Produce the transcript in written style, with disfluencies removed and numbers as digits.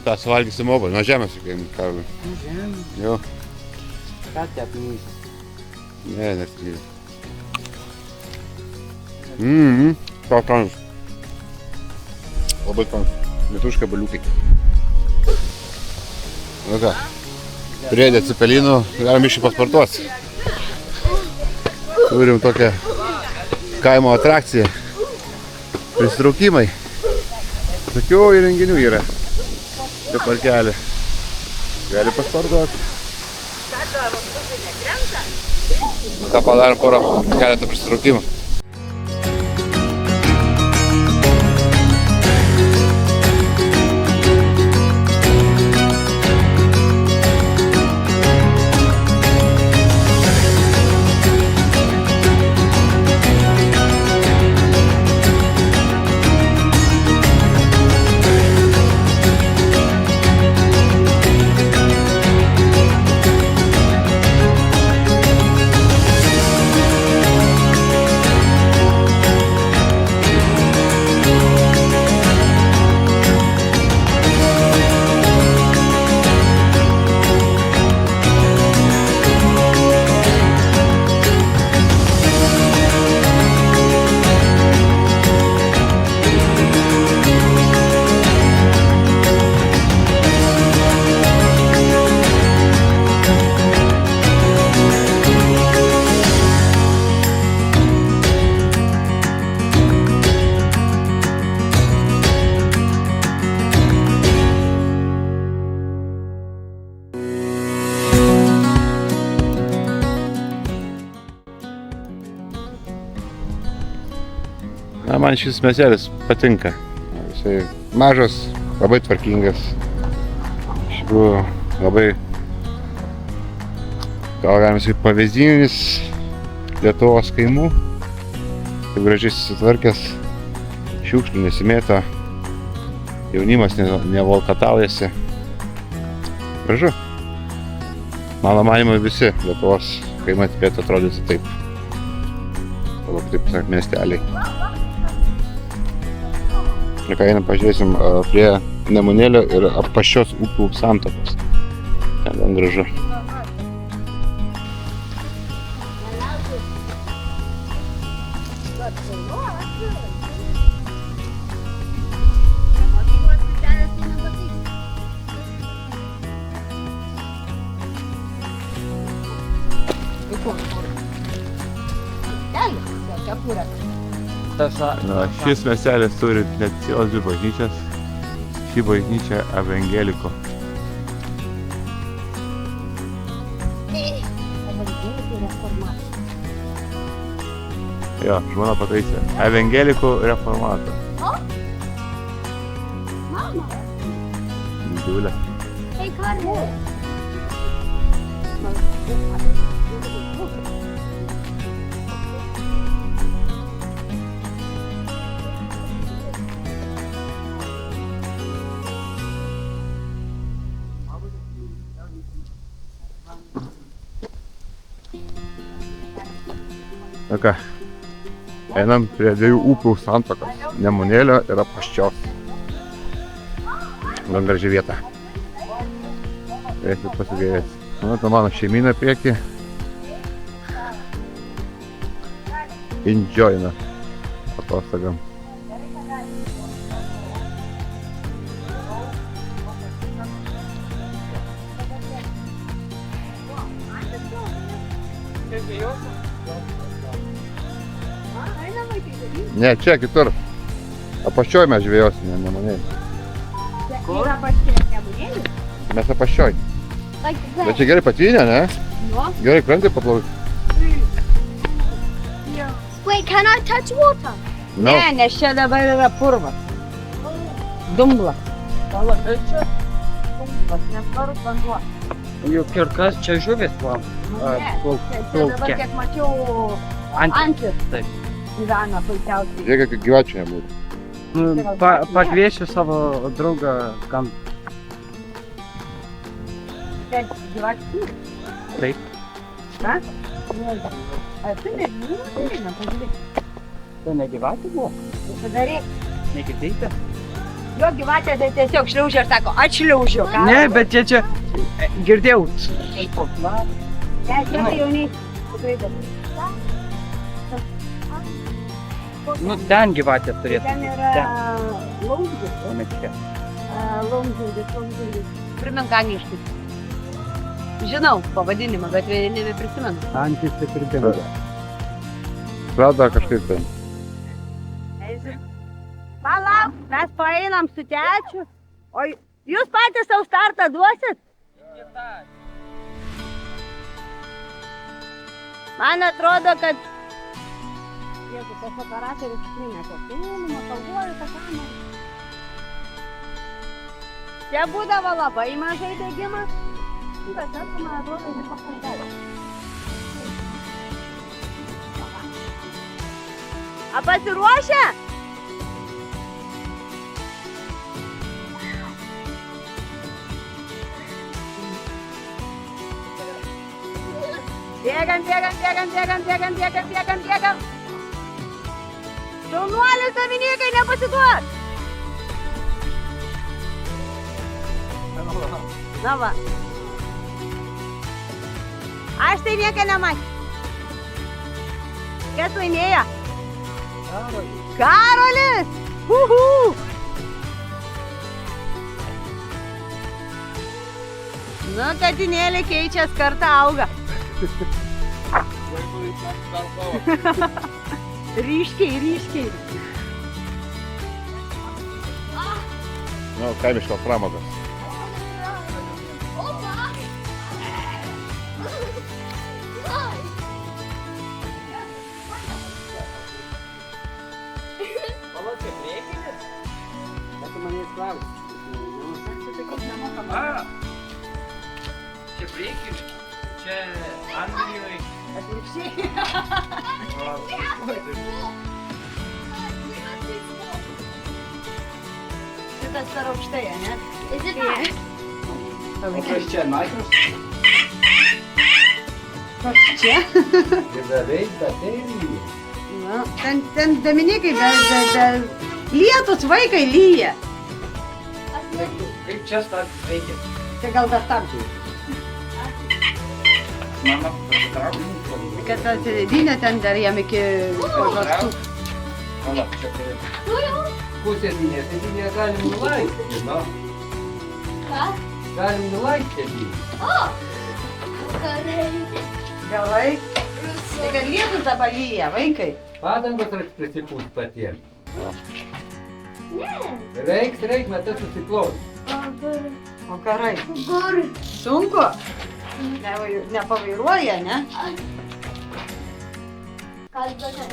tą suvalgysim obuolį. Nuo žemės, sakėjim, Karoliu. Nuo žemės? Jo. Ką te apmysi? Ne, nesigėlė. Ką kanus. Labai kanus. Lietuviškai baliukai. Nu ką, priedė cepelinų, galim išį pasportuoti. Turim tokią kaimo atrakciją. Pristraukimai. Tokių įrenginių yra. Čia parkelė. Gali pasportuoti. Ką padarom porą keletą pristraukimų. Na, man šis miestelis patinka. Jisai mažas, labai tvarkingas. Iš tikrųjų, labai, gal galima sakyti, pavyzdinis Lietuvos kaimų. Taip gražiai susitvarkęs, šiukšlių nesimėto, jaunimas nevalkataujasi. Gražu. Mano manymu, visi Lietuvos kaimai turėtų atrodyti taip. Arba taip sak miesteliai. Ir ką einam pažiūrėsim prie Nemunėlio ir Apaščios upių santakos. Ten gan gražu. Na, šis miestelis turi net cielas dvi bažnyčias. Ši bažnyčia evangeliko. Jo, žmona pataisė. Evangelikų reformatų. Džiulė. Na ką, einam prie dviejų upių santakos, Nemunėlio ir Apaščios. Gan graži vieta. Reikia pasigailėti. Mano mano šeimyna prieki. Enjoyna atostogam. Ne, čia kitur. Apaščioj mes žvejosime, Nemunėlį. Kur? Nemunėlį? Mes Apaščioj. Bet čia gerai patvynė, ne? Jo. Gerai krantai paplaukti. Wait, can I touch water? No. Ne, nes čia dabar yra purvas. Dumblas. Pala, tai čia dumblas, nesvarus vanduo. Juk ir kas čia žuvis Čia dabar, plaukia. kiek mačiau, antis Taip. gyvena puikiausiai. Žiūrėk, kad gyvačių nebūtų. Pakviesiu savo draugą kam. Čia gyvačių. Taip. Ką? Ar tu nežinai, pažiūrėk. Tai negyvatė buvo? Užsidaryk. Negirdėjote? Jo gyvatė tai tiesiog šliaužia ir sako, atšliaužiu. Ne, bet čia girdėjau. Ne, čia jauniai. Nu, ten gyvatė turėtų. Ten yra laumžis. O ne čia. Laumžis. Primink angliškai. Žinau pavadinimą, bet nebeprisimenu. Antis tai pritinka. Atrodo kažkaip ten. Palauk, mes paeinam su tečiu. O jūs patys savo startą duosit? Man atrodo, kad... Jeigu tas operatorius primėto filmą, kalbuoju tą kamerą. Čia būdavo labai mažai degimas. Bet tas, man atrodo, kad pakankalė. A pasiruošę? Bėgam. Jaunuolių savininkai nepasiduos. Na va. Aš tai nieką nemačiau. Kas laimėjo? Karolis! Uhu! Nu, katinėlė keičias, kartą auga. Ryškiai. Nu, kaimiškos pramogos. Čia priekinis, čia Anglijoje. Atvirkščiai. Šitas per aukštai, ne? Kas čia, Maiklas? Kas čia? Beveik baterija. Na, ten Dominikai, lietus vaikai lyja. Kaip čia startas veikia? Čia gal dar stabdžiai. Mama pasitraukė. Kad ta sėdinė ten dar jam iki pažastų. Mama, čia turėtų. Pusėdinė, sėdinė galim nulaikti, no? Ką? Galim nulaikti sėdinę. Gerai. Tai kad lietus dabar lyja, vaikai. Padangos reiks prisipūst patiem. Ne. Reiks, metu susiplaus. O karai. Kur? Sunku? Nepavairuoja, ne? Kas tokia?